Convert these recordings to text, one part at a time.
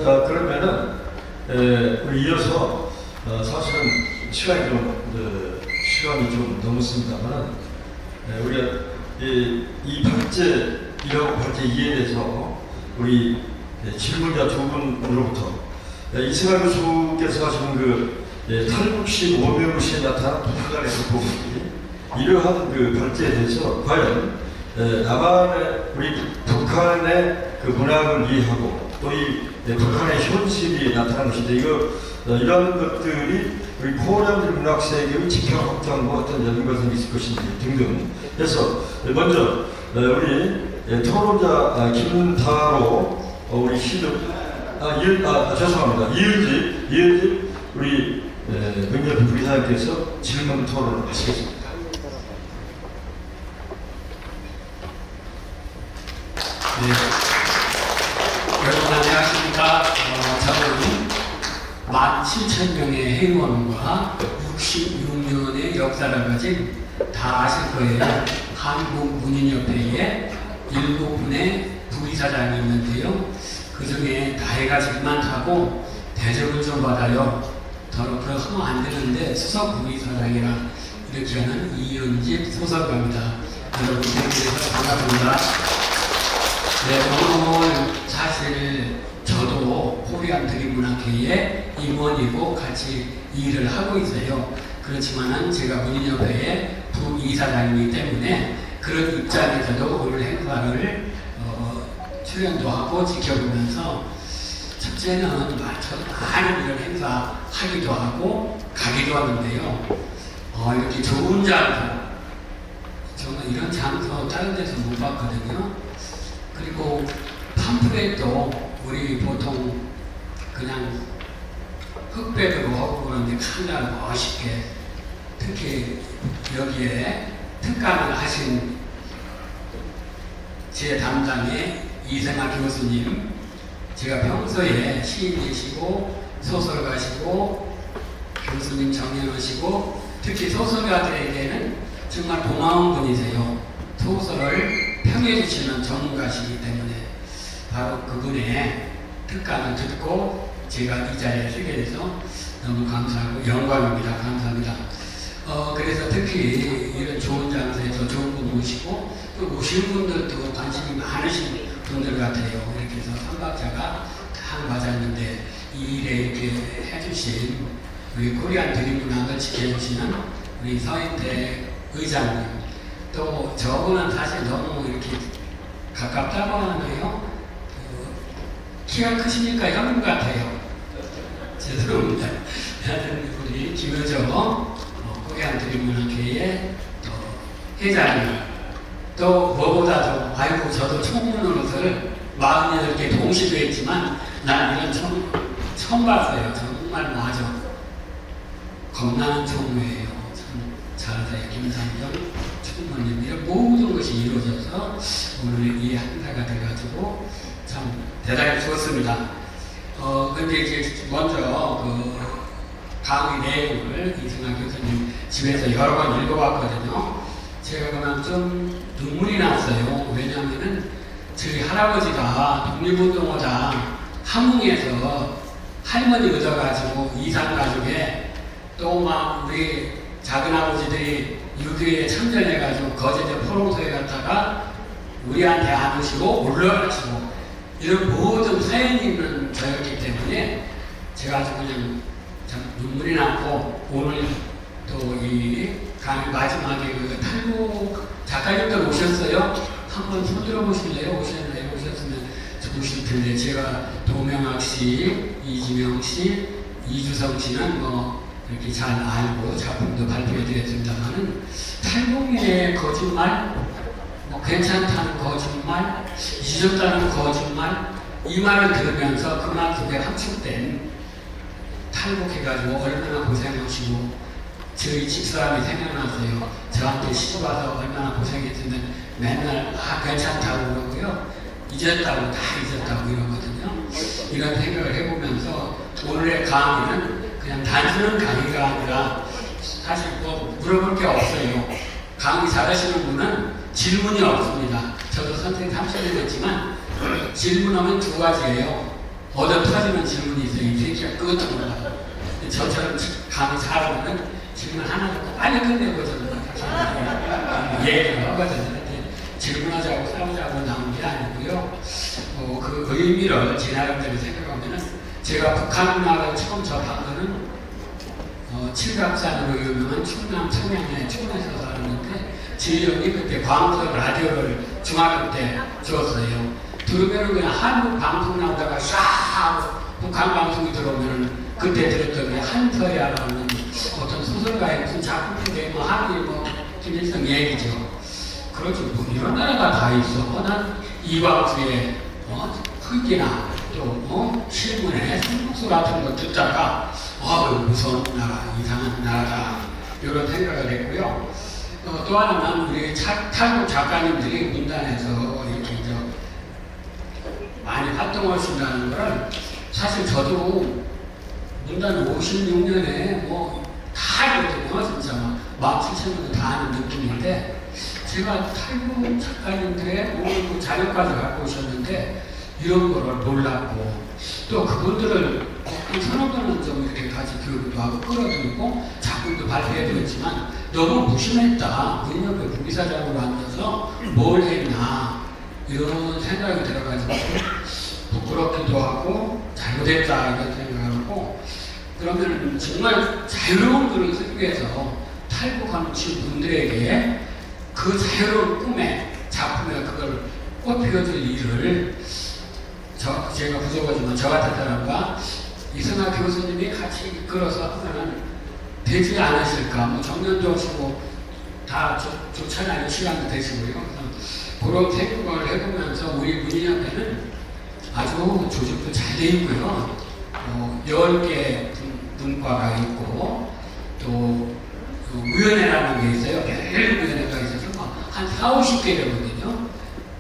그러면은 우리 이어서 사실은 시간이 좀 넘었습니다만은 우리가 이 발제이라고 발제 2에 대해서 우리 질문자 두 분으로부터 이승환 교수께서 하시는 탈북시 오명시에 나타난 북한에서 보기 이러한 발제에 대해서 과연 남한의 우리 북한의 문학을 이해하고 또 이 북한의 현실이 나타나는 것인데 이런 것들이 우리 포괄적 문학 세계의 지평 확장과 어떤 연관성이 있을 것인지 등등 해서 먼저 우리 토론자 김다로 우리 죄송합니다. 이은지 우리 명절 부의사님께서 질문 토론을 하시겠습니다. 네. 여러분 안녕하십니까. 저는 17,000명의 회원과 66년의 역사를 가진 다 아실 거예요. 한국문인협회에 7분의 부의사장이 있는데요. 그 중에 나이가 제일 많다고 대접을 좀 받아요. 더러 그러면 안 되는데 수석 부의사장이라 이렇게 하는 이은집 소설가입니다. 여러분 뵙게 반갑습니다. 네, 오늘 사실 저도 코리안 드림문학회의 임원이고 같이 일을 하고 있어요. 그렇지만은 제가 문인협회의 부이사장이기 때문에 그런 입장에서도 오늘 행사를 출연도 하고 지켜보면서 첫째는 저도 많은 이런 행사 하기도 하고 가기도 하는데요. 이렇게 좋은 장소, 저는 이런 장소 다른 데서 못 봤거든요. 그리고 팜플렛도 우리 보통 그냥 흑백으로 하고 그러는데 칼날 멋있게 특히 여기에 특강을 하신 제 담당의 이승환 교수님, 제가 평소에 시인이시고 소설가시고 교수님 정연하시고 특히 소설가들에게는 정말 고마운 분이세요. 소설을 평해주시는 전문가시기 때문에 바로 그분의 특강을 듣고 제가 이 자리에 서게 돼서 너무 감사하고 영광입니다. 감사합니다. 그래서 특히 이런 좋은 장소에서 좋은 분 모시고 또 오신 분들도 관심이 많으신 분들 같아요. 이렇게 해서 3박자가 딱 맞았는데 이 일에 이렇게 해주신 우리 코리안 드림문학을 지켜주시는 우리 서인태 의장님, 또 저분은 사실 너무 이렇게 가깝다고 하는데요. 키가 크시니까 형 같아요. 죄송합니다. 하여튼 우리 김효정 코리안 드림문학회의 회장님, 또 뭐보다도 아이고 저도 총무노릇을 48개 동시에 했지만 난 이런 처음 봤어요. 정말 맞아. 겁나는 총무예요. 참 잘하세요. 김상정 총무님. 이런 모든 것이 이루어져서 오늘 이 행사가 돼가지고 참 대단히 좋습니다. 근데 이제 먼저 강의 내용을 이승환 교수님 집에서 여러 번 읽어봤거든요. 제가 그만 좀 눈물이 났어요. 왜냐하면은 저희 할아버지가 독립운동하다 함흥에서 할머니 얻어가지고 이산가족에 또 막 우리 작은아버지들이 6.25에 참전해가지고 거제도 포롱소에 갔다가 우리한테 안 오시고 올라가시고 이런 모든 사연이 있는 저였기 때문에 제가 아주 그냥 참 눈물이 났고 오늘 또 이 강의 마지막에 탈북 작가님들 오셨어요? 한번 손들어 보실래요? 오셨으면 좋으실 텐데 제가 도명학 씨, 이지명 씨, 이주성 씨는 이렇게 잘 알고 작품도 발표해 드렸습니다만은 탈북민의 거짓말, 괜찮다는 거짓말, 잊었다는 거짓말, 이 말을 들으면서 그만큼의 함축된 탈북해가지고 얼마나 고생하시고 저희 집사람이 생각났어요. 저한테 시집 와서 얼마나 고생했으면 맨날 괜찮다고 그러고요. 잊었다고 다 잊었다고 이러거든요. 이런 생각을 해보면서 오늘의 강의는 그냥 단순한 강의가 아니라 사실 물어볼 게 없어요. 강의 잘하시는 분은 질문이 없습니다. 저도 선생님 30년 됐지만 질문하면 두 가지예요. 얻어 터지는 질문이 있어요. 이 새끼가 끄떡 올라가. 저처럼 감이 잘하면 질문 하나 듣고 빨리 끝내고 저는 얘기를 하거든요. 질문하자고 싸우자고 나온 게 아니고요. 그 의미를 제 나름대로 생각하면은 제가 북한 문화를 처음 접한 거는 칠갑산으로 유명한 충남 청양에 충남에서 살았는데 제 형이 그때 광서 라디오를 중학교 때 줬어요. 들으면은 그냥 한국 방송 나오다가 샤 하고 북한 방송이 들어오면은 그때 들었던 게 한서야라는 어떤 소설가의 무슨 작품인데 뭐 한일 뭐 김일성 얘기죠. 그렇죠. 뭐 이런 나라가 다 있어. 난 이광수의 흙이나 또 실문에 성국수 같은 거 듣다가 무서운 나라, 이상한 나라다 이런 생각을 했고요. 또 하나는 우리 탈북 작가님들이 문단에서 이렇게 많이 활동하신다는 거를 사실 저도 문단 56년에 다 알거든요. 진짜 막 17,000명도 다 아는 느낌인데 제가 탈북 작가님들의 오늘 자료까지 갖고 오셨는데 이런 거를 몰랐고 또 그분들을 서너 번은 좀 이렇게 같이 교육도 하고 끌어들이고 작품도 발표해도 했지만 너무 무심했다. 문협의 부기사장으로 앉아서 뭘 했나 이런 생각이 들어가지고 부끄럽기도 하고 잘못했다 이런 생각을 하고 그러면 정말 자유로운 글을 쓰기 위해서 탈북하는 분들에게 그 자유로운 꿈에 작품에 그걸 꽃피워줄 일을 제가 부족하지만 저 같은 사람과 이승하 교수님이 같이 이끌어서 하면 되지 않으실까. 정년도 하시고 다 좋잖아요. 시간도 되시고요. 그런 생각을 해보면서 우리 문희협회는 아주 조직도 잘 돼 있고요. 10개 분과가 있고 또 위원회라는 게 있어요. 매일 위원회가 있어서 한 4, 50개 되거든요.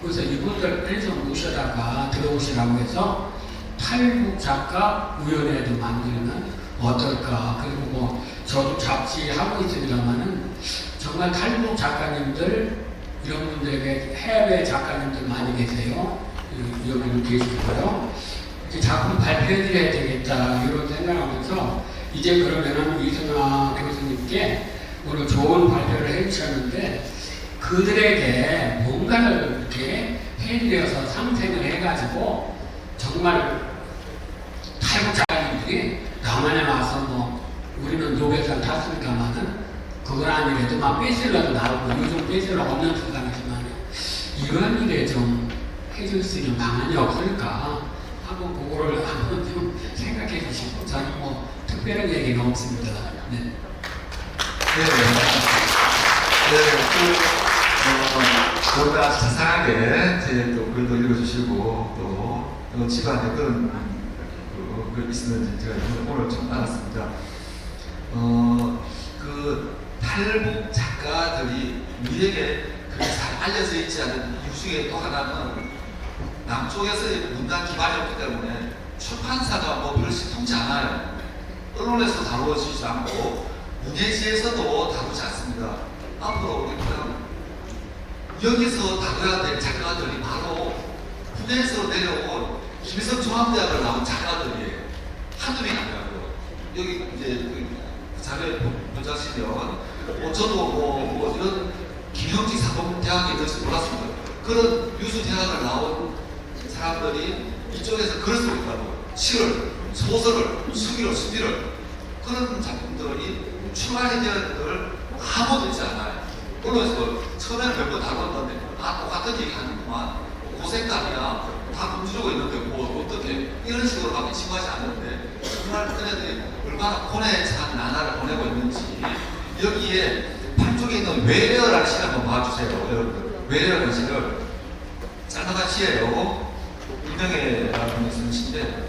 그래서 이분들 좀 모셔다가 들어오시라고 해서 탈북 작가 위원회도 만들면 어떨까. 그리고 저도 잡지 하고 있습니다만은 정말 탈북 작가님들 이런 분들에게 해외 작가님들 많이 계세요. 여기도 계시고요. 작품 발표해드려야 되겠다 이런 생각하면서 이제 그러면은 이승하 교수님께 오늘 좋은 발표를 해주셨는데 그들에게 뭔가를 이렇게 해드려서 상생을 해가지고 정말 탈북 작가님들이 남한에 와서 우리는 노벨상 탔으니까만은 그건 아니래도 막 베스트셀러도 나오고 요즘 베스트셀러 없는 세상이지만 이런 일에 좀 해줄 수 있는 방안이 없을까 하고 그거를 한번 좀 생각해 주시고 저는 특별한 얘기는 없습니다. 네. 보다 자상하게 또 글도 읽어주시고 또 집안에 그런 글 있었는지 제가 오늘 좀 알았습니다. 그 탈북 작가들이 우리에게 그렇게 잘 알려져 있지 않은 이유 중에 또 하나는 남쪽에서의 문단 기반이 없기 때문에 출판사가 별로 통치 않아요. 언론에서 다루어지지 않고 문예지에서도 다루지 않습니다. 앞으로 우리 여기서 다뤄야 될 작가들이 바로 군에서 내려온 김일성 종합대학을 나온 작가들이에요. 한두 명이 아니라고요. 여기 이제 그 자료에 보자시면 저도 이런 김영직 사범대학에 있는지 몰랐습니다. 그런 유수 대학을 나온 사람들이 이쪽에서 글을 쓰고 있다고 시를, 소설을, 수기를, 수비를 그런 작품들이 출간이 되었을 아무도 있지 않아요. 언론에서 처음에는 몇 번 다뤘는데 똑같은 얘기 하는구만 고생감이야 다 굶주리고 있는데 어떻게 이런 식으로 막 친구하지 않는데 정말 그네들이 얼마나 고뇌 찬 나날을 보내고 있는지 여기에 반쪽에 있는 외래어라는 시를 한번 봐주세요. 여러분들 외래어라는 시를 짤막한 시예요. 유명해라는 분이 쓰는 시인데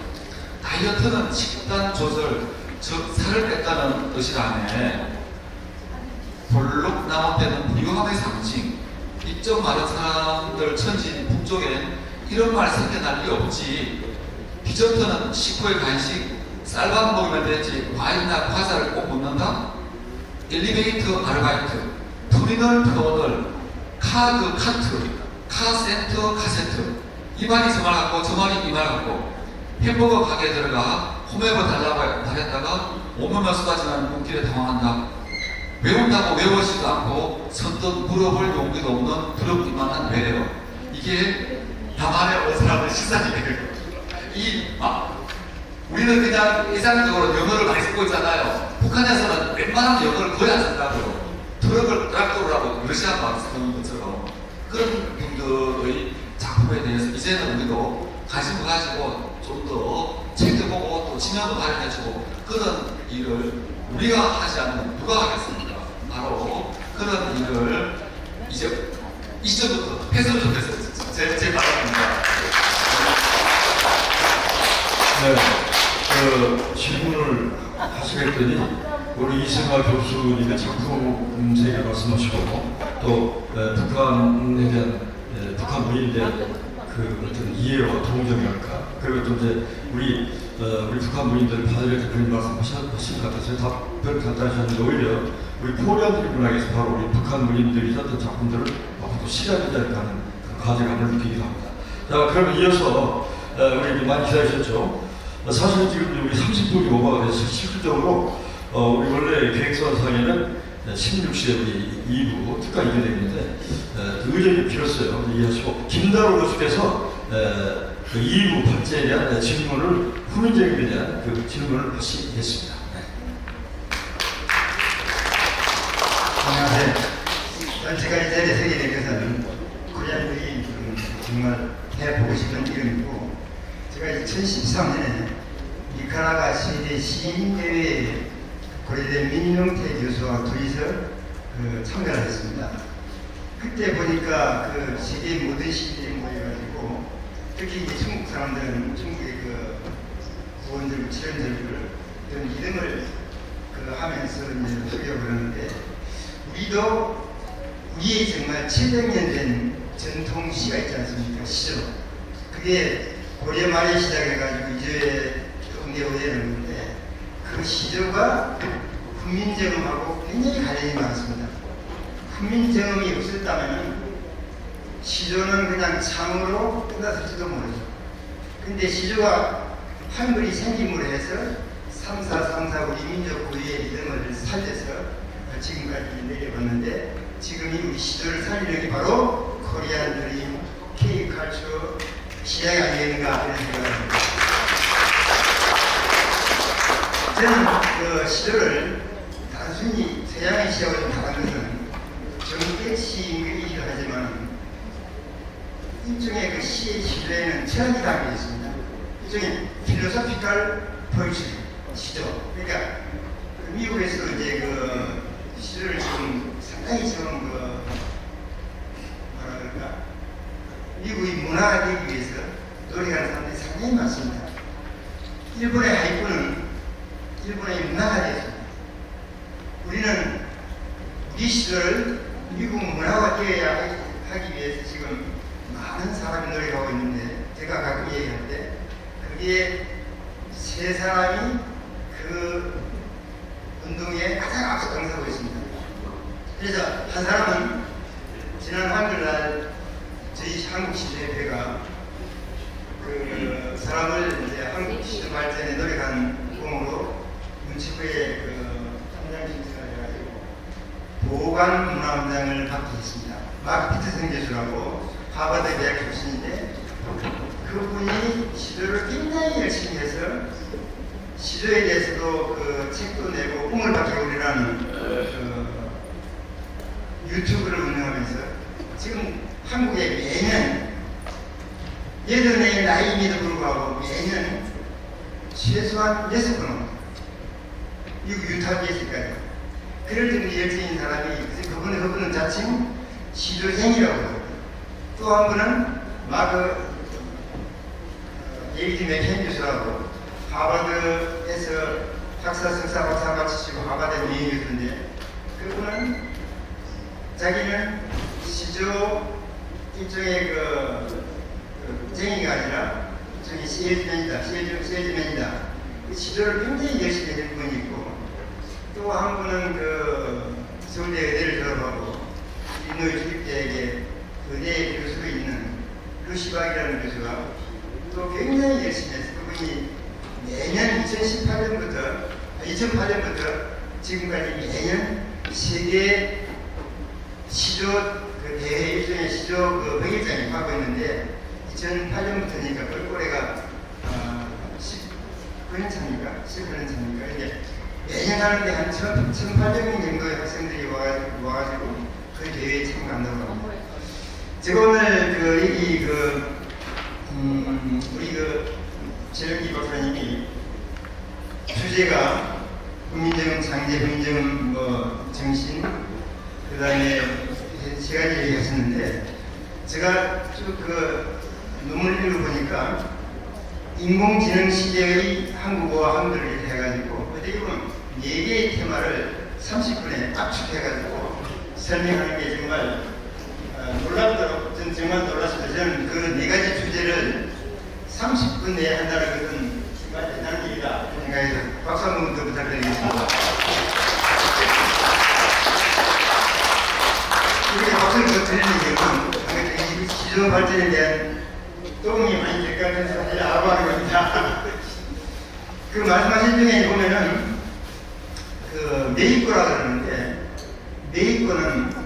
다이어트는 식단 조절 즉 살을 뺐다는 뜻이라네. 볼록 나무 때는 부유함의 상징. 입점 많은 사람들 천진 북쪽엔 이런 말 생겨날 리 없지. 디저트는 식후의 간식. 쌀밥 먹으면 되지 과일이나 과자를 꼭 먹는다? 엘리베이터 아르바이트, 터미널 표어들, 카드 카트, 카센터 카세트. 이 말이 저 말 같고 저 말이 이 말 같고 햄버거 가게에 들어가 홈웨버 달라고 하겠다가 5만원 쏟아지는 눈길에 당황한다. 외운다고 외우지도 않고 선뜻 물어볼 용기도 없는 두렵기만한 외래요. 이게 나만의 어사람의 시선이에요. 우리는 그냥 일상적으로 영어를 많이 쓰고 있잖아요. 북한에서는 웬만하면 영어를 거의 안 쓴다고요. 트럭을 트락토를 하고 러시아 말 쓰는 것처럼 그런 분들의 작품에 대해서 이제는 우리도 관심을 가지고 좀 더 책도 보고 또 지명도 발견해주고 그런 일을 우리가 하지 않으면 누가 하겠습니까? 바로 그런 일을 이제 이제부터 했으면 좋겠어요. 제 바람입니다. 네, 질문을 하시겠더니 우리 이승화 교수님의 작품 세계 말씀하시고 또 북한에 대한 북한 문인에 대한 그 어떤 이해와 동정이랄까 그리고 또 이제 우리 북한 문인들 받을 그런 말씀하신 것 같아서 답변 간단히 하셨는데 오히려 우리 코리안 트리뷴에서 바로 우리 북한 문인들이 썼던 작품들을 앞으로 시작이 될까 하는 과제감을 느끼기도 합니다. 자, 그러면 이어서 우리 많이 기다리셨죠? 사실 지금 우리 30분이 오버가 돼서 실질적으로 우리 원래 계획서상에는 16시에 우리 2부 특강 이게 되는데 의견이 필요했어요. 이해하시고 김다로 교수께서 그 2부 발제에 대한 질문을 후민정에 대한 그 질문을 하시겠습니다. 네. 안녕하세요. 제가 이 자리에 서게 된 것은 코리안들이 정말 해보고 싶은 이름이고 제가 2013년에 니카라과 세계 시인대회에 고려대 민용태 교수와 둘이서 참가를 했습니다. 그때 보니까 그 세계 모든 시인들이 모여가지고 특히 이제 중국 사람들은 중국의 그 구원들, 치련들을 이런 이름을 하면서 이제 소개하고 그러는데 우리도 우리의 정말 700년 된 전통 시가 있지 않습니까? 시조. 그게 고려 말에 시작해가지고 이제 응대오되는데 그 시조가 훈민정음하고 굉장히 관련이 많습니다. 훈민정음이 없었다면 시조는 그냥 참으로 끝났을지도 모르죠. 근데 시조가 한글이 생김으로 해서 3434 우리 민족 고유의 이름을 살려서 지금까지 내려왔는데 지금이 우리 시조를 살리는 게 바로 코리안 드림 K컬처 시장이 아니겠는가 이런 생각을 합니다. 저는 그 시조를 단순히 서양의 시하고 좀 다른 것은 정객시인이기도 하지만 일종의 그 시의 시조에는 철학이 담겨 있습니다. 일종의 필로소피컬 포이트리 시조. 그러니까 그 미국에서 이제 그 시조를 지금 상당히 지금 뭐라 그럴까 미국의 문화가 되기 위해서 노력하는 사람들이 상당히 많습니다. 일본의 하이쿠는 일본의 문화가 되었습니다. 우리는 우리 시조를 미국 문화가 되어야 하기 위해서 지금 많은 사람이 노력하고 있는데 제가 가끔 얘기할 때 그게 세 사람이 그 운동에 가장 앞서 당사하고 있습니다. 그래서 한 사람은 지난 한글날 저희 한국 시대회가 그 사람을 이제 한국 시대 발전에 노력한 공으로 문체부에 그 현장 신청을 해가지고 보관문화원장을 받게 했습니다. 마크 피터슨 교수라고 하버드 대학 교수인데 그분이 시조를 굉장히 열심히 해서 시조에 대해서도 그 책도 내고 꿈을 받게 우리라는 유튜브를 운영하면서 지금 한국에 매년 여든의 나이임에도 불구하고 매년 최소한 6번 옵니다. 미국 유타주에서까지. 그럴 정도 열정인 사람이 그분은 자칭 시조생이라고 합니다. 또 한 분은 마크 데이비드 맥켄 교수라고 하버드에서 박사, 석사, 박사 마치시고 하버드 명예 교수인데 그분은 자기는 시조 일종의 쟁이가 아니라 일종의 세일즈맨이다. 그 시조를 굉장히 열심히 할 분이 있고 또 한 분은 서울대 의대를 졸업하고 일리노이 주립대학에 의대 교수로 있는 루시박이라는 교수가 또 굉장히 열심히 했어요. 그분이 매년 2008년부터 지금까지 매년 세계 시조 그 대회 일종의 시조 그 백일장이 하고 있는데 2008년부터니까 올해가 19년 차입니까? 18년 차입니까? 이제 매년 하는데 한 1,800명 정도의 학생들이 와가지고 그 대회에 참가한다고 합니다. 제가 오늘 우리 최영기 박사님이 주제가 국민적 장제병정 정신 그 다음에 세 가지 얘기하셨는데 제가 쭉 논문을 읽어보니까 인공지능 시대의 한국어와 한글을 해가지고 어떻게 보면 4개의 테마를 30분에 압축해가지고 설명하는 게 정말 놀랍도록 저는 정말 놀랐습니다. 저는 그 4가지 주제를 30분 내에 한다는 것은 정말 대단한 일이다 생각해서 박수 한 번 더 부탁드리겠습니다. 이렇게 박수를 더 드리는 이유는 시조 발전에 대한 도움이 많이 될 것 같아서 사실 아부하는 겁니다. 그 말씀하신 중에 보면은 메이코라 그러는데 메이코는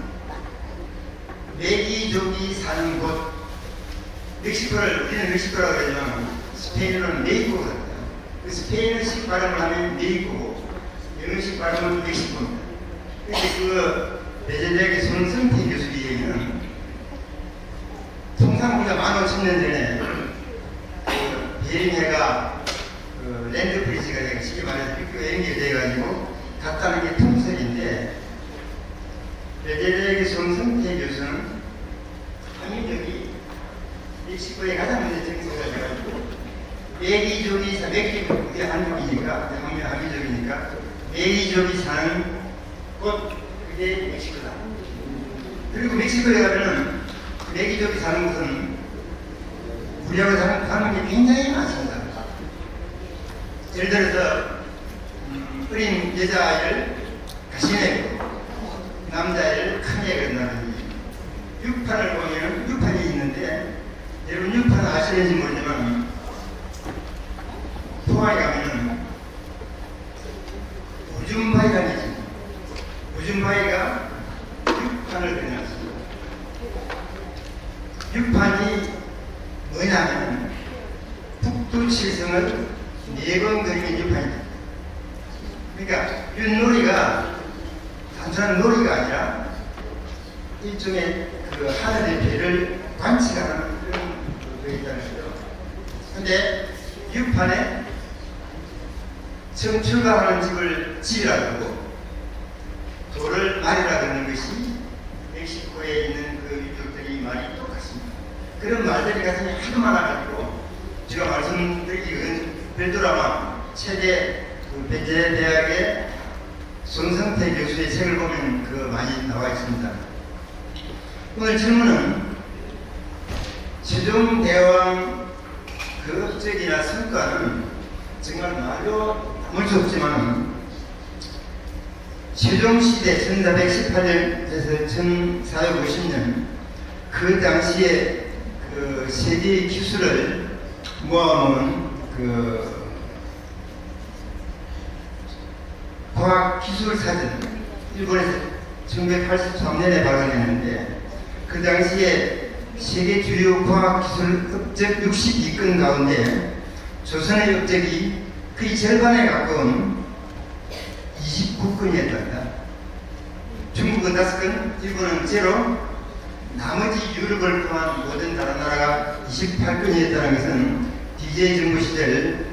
메기족이 사는 곳 멕시코를 우리는 멕시코라고 그러지만 스페인어는 메이코거든요. 그 스페인어식 발음을 하면 메이코고 영어식 발음은 멕시코입니다. 그런데 베젤리아의 손승태 교수 얘기는 통상 우리가 15,000년 전에 베링해가 랜드 브리지가 쉽게 말해서 육교가 연결돼가지고 갔다는 게 통설인데 베젤리아의 손승태 교수는 하민족이 멕시코에 가장 먼저 정착을 해가지고 메기족이 우리 한국이니까 하민족이니까 메기족이 사는 곳 그게 멕시코다. 그리고 멕시코에 가면은 메기족이 사는 곳은 우리하고 사는 게 굉장히 많습니다. 예를 들어서 어린 여자아이를 가시내고 남자아이를 크게 건다든지 6판을 보면 6판이 있는데 여러분 6판 아시는지 모르지만 포항에 가면은 우줌바위라는 게 있습니다. 우줌바위가 6판을 그려놨습니다. 6판이 뭐냐면 북두칠성을 4번 그리는 6판입니다. 그러니까 윷놀이가 단순한 놀이가 아니라 일종의 하늘의 배를 관측하는 그런 거에 있다는 거죠. 근데 6판에 처음 출발하는 집이라고 하고 돌을 말이라 그러는 것이 멕시코에 있는 그 유족들이 말이 똑같습니다. 그런 말들이 가슴이 하도 많아가지고 제가 말씀드리기 별도라마 최대 베젤 대학의 손성태 교수의 책을 보면 많이 나와 있습니다. 오늘 질문은 세종대왕 그 업적이나 성과는 정말 말로 담을 수 없지만 세종시대 1418년에서 1450년 그 당시에 세계의 기술을 모아놓은 과학기술사전 일본에서 1983년에 발간했는데 그 당시에 세계 주요 과학기술 업적 62건 가운데 조선의 업적이 거의 절반에 가까운 29건이었답니다. 중국은 5건, 일본은 0, 나머지 유럽을 포함한 모든 다른 나라가 28건이었다는 것은 DJ 정부 시절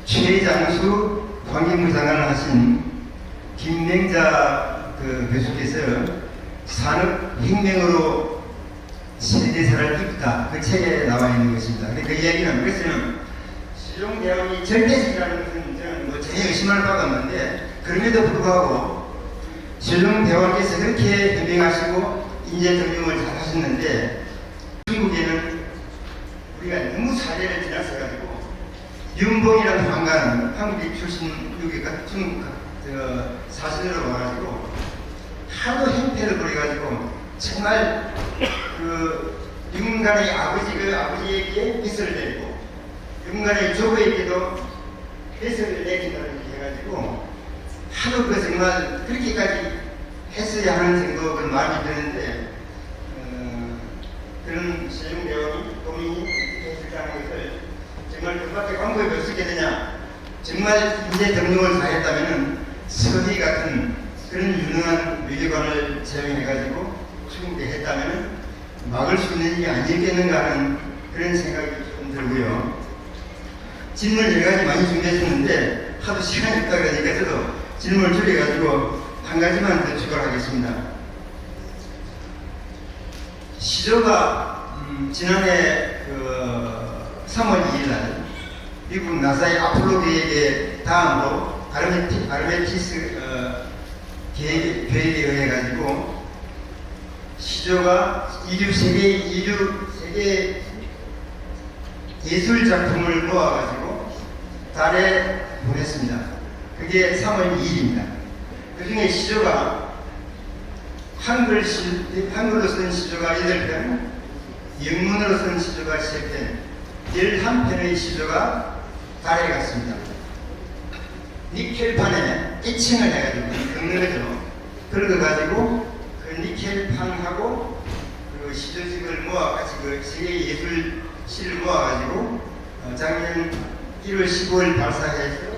최장수 환경부 장관을 하신 김명자 교수께서 산업혁명으로 세계사를 이끌다 그 책에 나와 있는 것입니다. 그 이야기는 그래서는 세종대왕이 절대적이라는 것은 저는 전혀 의심할 바가 없는데 그럼에도 불구하고 세종대왕께서 그렇게 현명하시고 인재정명을 잘 하셨는데 중국에는 우리가 너무 사례를 지났어가지고 윤봉이라는 장관은 한국 출신 중국 사신으로 와가지고 하도 행패를 부려가지고 정말 윤간의 아버지에게 빚을 내고 중간에 조거에 때도 해석을 내린다고 이렇게 해가지고 하도 그 정말 그렇게까지 했어야 하는 정도 그 마음이 드는데 그런 세종대왕이 도민이 어떻게 했을까는 것을 정말 그밖에 방법이 없었게 되냐. 정말 인재 등록을 다 했다면은 서희 같은 그런 유능한 외교관을 채용해가지고 충분했다면은 막을 수 있는 일이 아니겠는가 하는 그런 생각이 좀 들고요. 질문 여러 가지 많이 준비했었는데 하도 시간이 없다 그러니까 저도 질문을 줄여가지고 한 가지만 더 추가를 하겠습니다. 시조가 지난해 3월 2일 날 미국 나사의 아폴로 계획의 다음으로 아르메티스 계획에 의해 가지고 시조가 세계 예술 작품을 모아가지고 달에 보냈습니다. 그게 3월 2일입니다. 그 중에 시조가 한글로 쓴 시조가 8편, 영문으로 쓴 시조가 3편, 11편의 시조가 달에 갔습니다. 니켈판에 애칭을 해가지고 긁는 거죠. 긁어가지고 그 니켈판하고 그 시조집을 모아 같이 그 세계 예술시를 모아가지고 작년 1월 15일 발사해서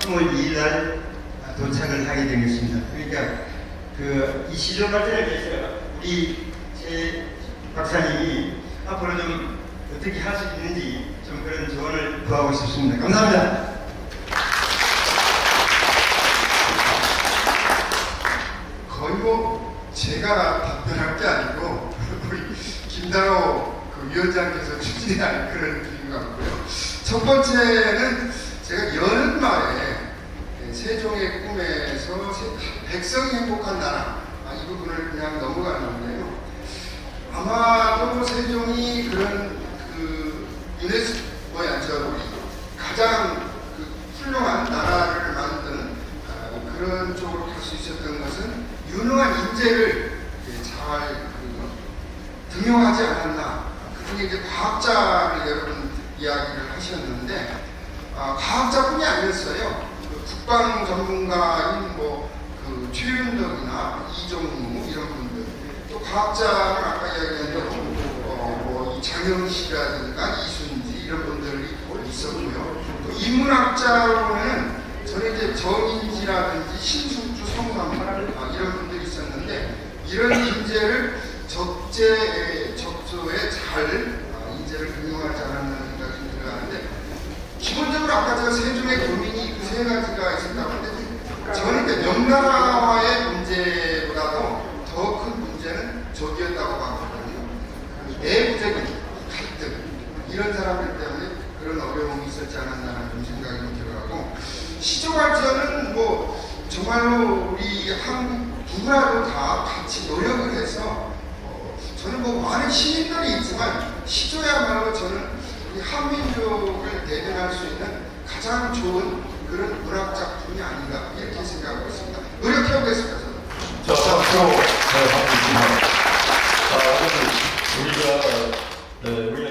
3월 2일 날 도착을 하게 된 것입니다. 그러니까 이 시조 발전에 대해서 우리 제 박사님이 앞으로 좀 어떻게 할 수 있는지 좀 그런 조언을 구하고 싶습니다. 감사합니다. 거의 제가 답변할 게 아니고 우리 김다호 위원장께서 추진한 그런 기분 같고요. 첫 번째는 제가 여름 말에 세종의 꿈에서 백성이 행복한 나라 이 부분을 그냥 넘어가는 건데요. 아마도 세종이 그런 유네스코의 우리 가장 훌륭한 나라를 만드는 그런 쪽으로 갈 수 있었던 것은 유능한 인재를 잘 등용하지 않았나. 그중에 이제 과학자를 여러분 이야기를 하셨는데 과학자뿐이 아니었어요. 국방 전문가인 최윤덕이나 이종무 이런 분들, 또 과학자는 아까 이야기한 대로 이 장영식이라든가 이순지 이런 분들이 있었고요. 또 인문학자로는 저는 이제 정인지라든지 신숙주, 성삼 이런 분들이 있었는데 이런 인재를 적소에 잘 인재를 등용하지 않았나 생각이 들어가는데 기본적으로 아까 제가 세종의 고민이 그 세 가지가 있었다고 했는데 저는 이제 명나라와의 문제보다도 더 큰 문제는 저기였다고 봤거든요. 내부적인 갈등 이런 사람들 때문에 그런 어려움이 있었지 않았나라는 좀 생각이 좀 들어가고 시조 발전은 정말로 우리 한국 누구라도 다 같이 노력을 해서 저는 많은 시민들이 있지만 시조야말로 저는 우리 한민족을 대변할 수 있는 가장 좋은 그런 문학 작품이 아닌가 이렇게 생각하고 있습니다. 노력해 보겠습니다. 자, 앞으로 하고 있습니다. 오늘 우리가